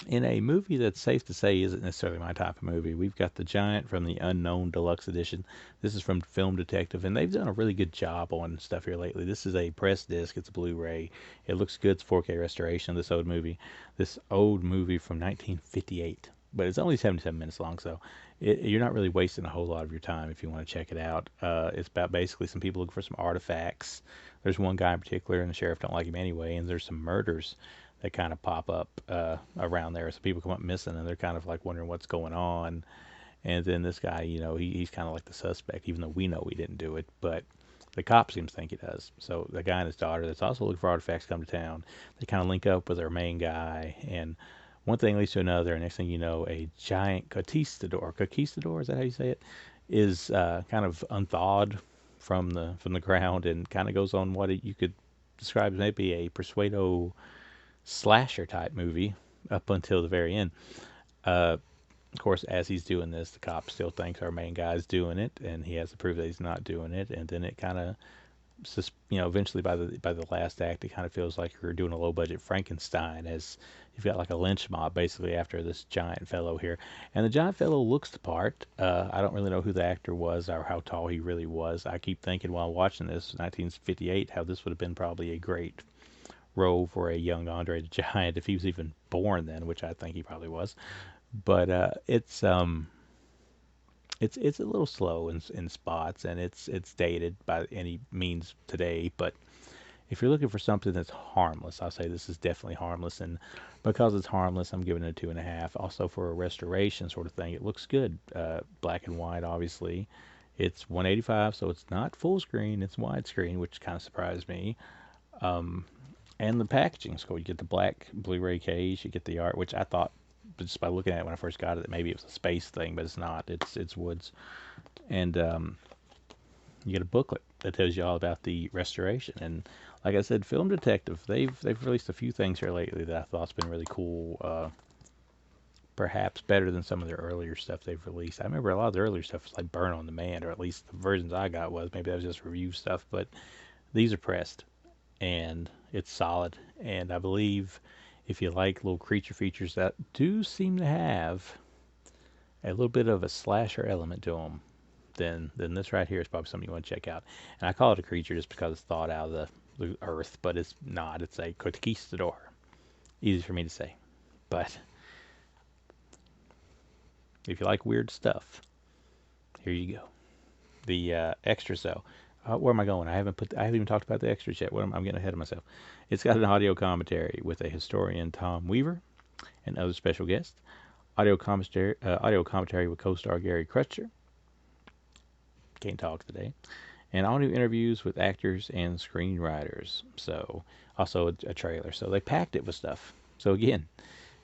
In a movie that's safe to say isn't necessarily my type of movie, we've got The Giant from the Unknown Deluxe Edition. This is from Film Detective, and they've done a really good job on stuff here lately. This is a press disc, it's a Blu-ray. It looks good, it's 4K restoration of this old movie from 1958. But it's only 77 minutes long, so you're not really wasting a whole lot of your time if you want to check it out. It's about basically some people looking for some artifacts. There's one guy in particular, and the sheriff don't like him anyway, and there's some murders that kind of pop up around there. So people come up missing, and they're kind of like wondering what's going on. And then this guy, he's kind of like the suspect, even though we know he didn't do it, but the cop seems to think he does. So the guy and his daughter, that's also looking for artifacts, come to town. They kind of link up with our main guy, and one thing leads to another. And next thing you know, a giant conquistador, is that how you say it? Is kind of unthawed from the ground and kind of goes on you could describe as maybe a Persuado slasher type movie up until the very end. Uh, of course, as he's doing this, the cop still thinks our main guy's doing it, and he has to prove that he's not doing it. And then it kind of, eventually by the last act, it kind of feels like you're doing a low budget Frankenstein, as you've got like a lynch mob basically after this giant fellow here. And the giant fellow looks the part. I don't really know who the actor was or how tall he really was. I keep thinking while watching this 1958 how this would have been probably a great role for a young Andre the Giant if he was even born then, which I think he probably was. But it's a little slow in spots, and it's dated by any means today. But if you're looking for something that's harmless, I'll say this is definitely harmless. And because it's harmless, I'm giving it a 2.5. Also, for a restoration sort of thing, it looks good. Black and white, obviously. It's 185, so it's not full screen. It's widescreen, which kind of surprised me. Um, and the packaging's cool. You get the black Blu-ray case, you get the art, which I thought just by looking at it when I first got it that maybe it was a space thing, but it's not. It's woods, and you get a booklet that tells you all about the restoration. And like I said, Film Detective, they've released a few things here lately that I thought's been really cool. Perhaps better than some of their earlier stuff they've released. I remember a lot of the earlier stuff was like Burn on Demand, or at least the versions I got was. Maybe that was just review stuff, but these are pressed and it's solid. And I believe if you like little creature features that do seem to have a little bit of a slasher element to them, then this right here is probably something you want to check out. And I call it a creature just because it's thawed out of the earth, but it's not. It's a conquistador. Easy for me to say. But if you like weird stuff, here you go. The extras though. Where am I going? I haven't even talked about the extras yet. I'm getting ahead of myself. It's got an audio commentary with a historian, Tom Weaver, and other special guests. Audio commentary with co-star Gary Crutcher. Can't talk today. And audio interviews with actors and screenwriters. So also a trailer. So they packed it with stuff. So again,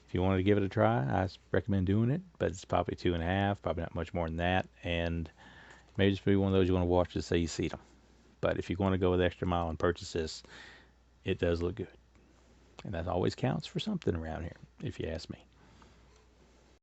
if you wanted to give it a try, I recommend doing it. But it's probably 2.5, probably not much more than that. And maybe just be one of those you want to watch to say you see them. But if you want to go the extra mile and purchase this, it does look good. And that always counts for something around here, if you ask me.